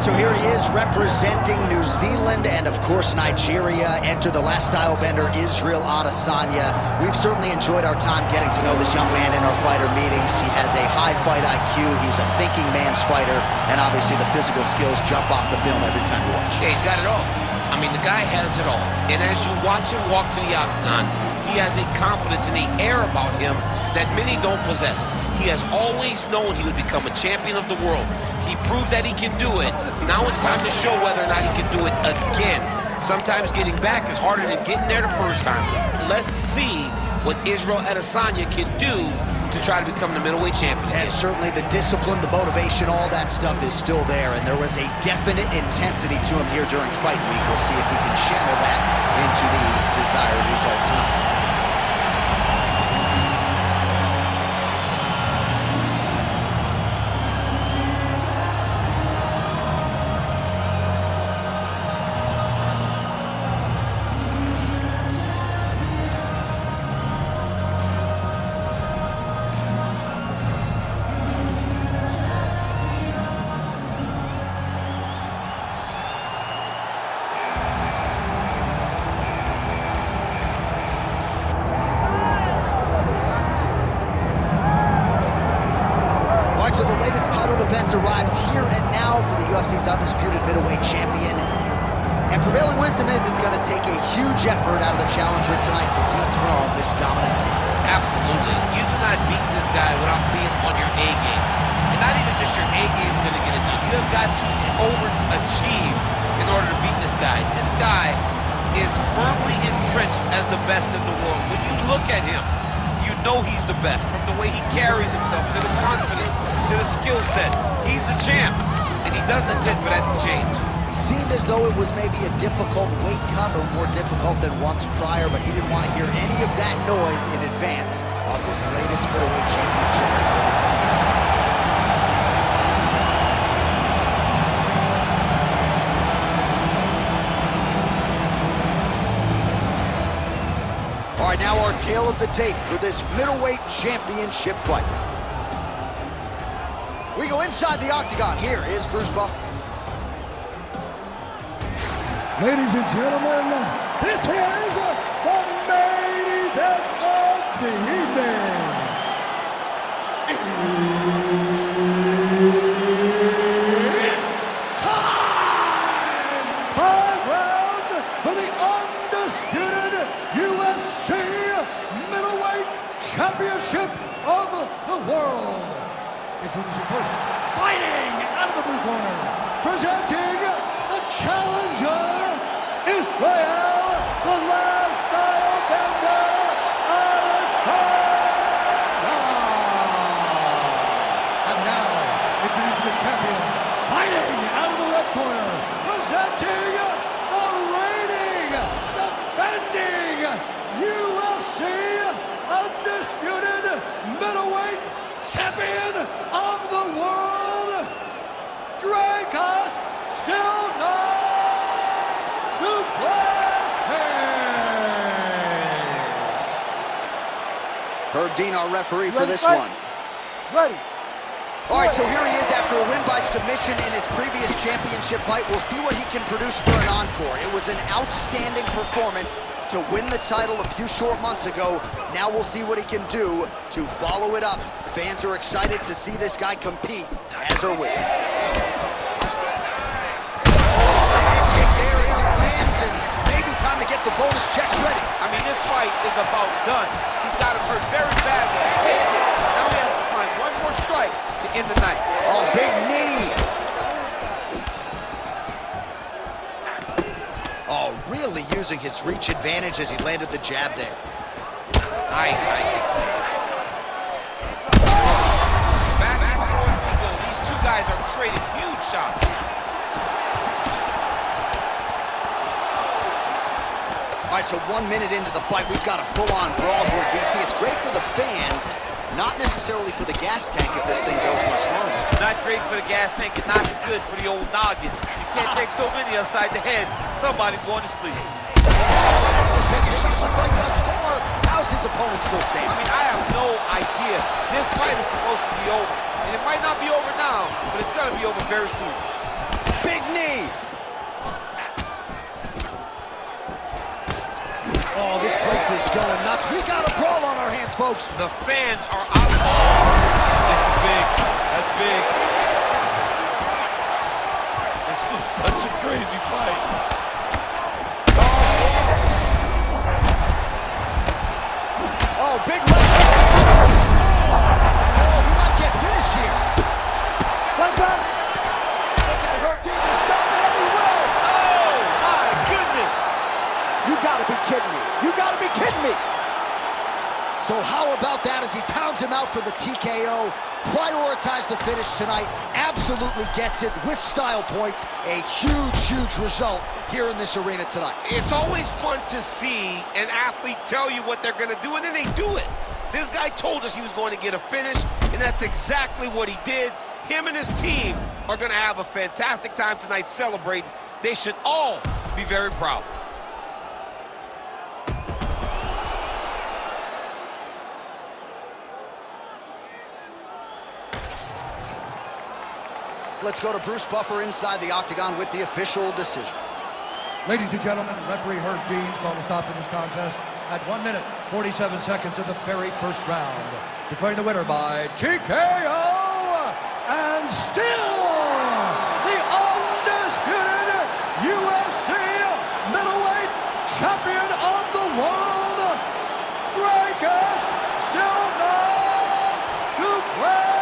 So here he is representing New Zealand and, of course, Nigeria. Enter the Last Stylebender, Israel Adesanya. We've certainly enjoyed our time getting to know this young man in our fighter meetings. He has a high fight IQ. He's a thinking man's fighter. And obviously the physical skills jump off the film every time you watch. Yeah, he's got it all. I mean, the guy has it all. And as you watch him walk to the octagon, he has a confidence and the air about him that many don't possess. He has always known he would become a champion of the world. He proved that he can do it. Now it's time to show whether or not he can do it again. Sometimes getting back is harder than getting there the first time. Let's see what Israel Adesanya can do to try to become the middleweight champion. And certainly the discipline, the motivation, all that stuff is still there. And there was a definite intensity to him here during fight week. We'll see if he can channel that into the desired result tonight. So the latest title defense arrives here and now for the UFC's undisputed middleweight champion. And prevailing wisdom is it's going to take a huge effort out of the challenger tonight to dethrone this dominant king. Absolutely. You do not beat this guy without being on your A game. And not even just your A game is going to get it done. You have got to overachieve in order to beat this guy. This guy is firmly entrenched as the best in the world. When you look at him, you know he's the best, from the way he carries himself, to the confidence, to the skill set. He's the champ, and he doesn't intend for that to change. Seemed as though it was maybe a difficult weight cut, or more difficult than once prior, but he didn't want to hear any of that noise in advance of this latest middleweight championship title defense. All right, now our tale of the tape for this middleweight championship fight. We go inside the octagon. Here is Bruce Buffer. Ladies and gentlemen, this is the main event of the evening. It's time! 5 rounds for the undisputed UFC Middleweight Championship of the world. Introducing first, fighting out of the blue corner, presenting the challenger, Israel, the Last Stylebender, Adesanya. And now, introducing the champion, fighting out of the red corner, presenting the reigning, defending UFC undisputed middleweight champion of the world, Dricus Du Plessis. Herb Dean, our referee for this one. Ready. All right, so here he is after a win by submission in his previous championship fight. We'll see what he can produce for an encore. It was an outstanding performance to win the title a few short months ago. Now we'll see what he can do to follow it up. Fans are excited to see this guy compete, as are we. Maybe time to get the bonus checks ready. I mean, this fight is about done. He's got him hurt very badly. Now he has to find one more strike to end the night. Oh, big knee. Oh, really using his reach advantage as he landed the jab there. Nice high kick. Back and forth we go. These two guys are trading huge shots. All right, so 1 minute into the fight, we've got a full-on brawl here, DC. It's great for the fans, not necessarily for the gas tank if this thing goes much longer. Not great for the gas tank and not good for the old noggin. You can't take so many upside the head. Somebody's going to sleep. The biggest shot of the fight thus far. How's his opponent still standing? I mean, I have no idea. This fight is supposed to be over. And it might not be over now, but it's going to be over very soon. Big knee. Oh, this place is going nuts. We got a brawl on our hands, folks. The fans are out. Oh, this is big. That's big. This is such a crazy fight. Oh, big leg. Oh, he might get finished here. Right back. Hurt Dean to stop it, and he will. Oh, my goodness. You gotta be kidding me. You gotta be kidding me. So how about that as he pounds him out for the TKO? Prioritized the finish tonight. Absolutely gets it with style points. A huge, huge result here in this arena tonight. It's always fun to see an athlete tell you what they're going to do, and then they do it. This guy told us he was going to get a finish, and that's exactly what he did. Him and his team are going to have a fantastic time tonight celebrating. They should all be very proud. Let's go to Bruce Buffer inside the octagon with the official decision. Ladies and gentlemen, referee Herb Dean's called a stop to this contest at 1 minute, 47 seconds of the very first round. Declaring the winner by TKO, and still the undisputed UFC Middleweight Champion of the world, Dricus Du Plessis.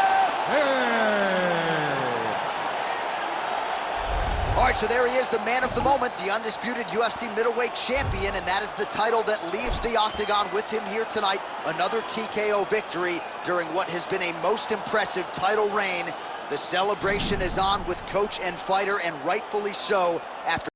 All right, so there he is, the man of the moment, the undisputed UFC Middleweight Champion, and that is the title that leaves the octagon with him here tonight. Another TKO victory during what has been a most impressive title reign. The celebration is on with coach and fighter, and rightfully so, after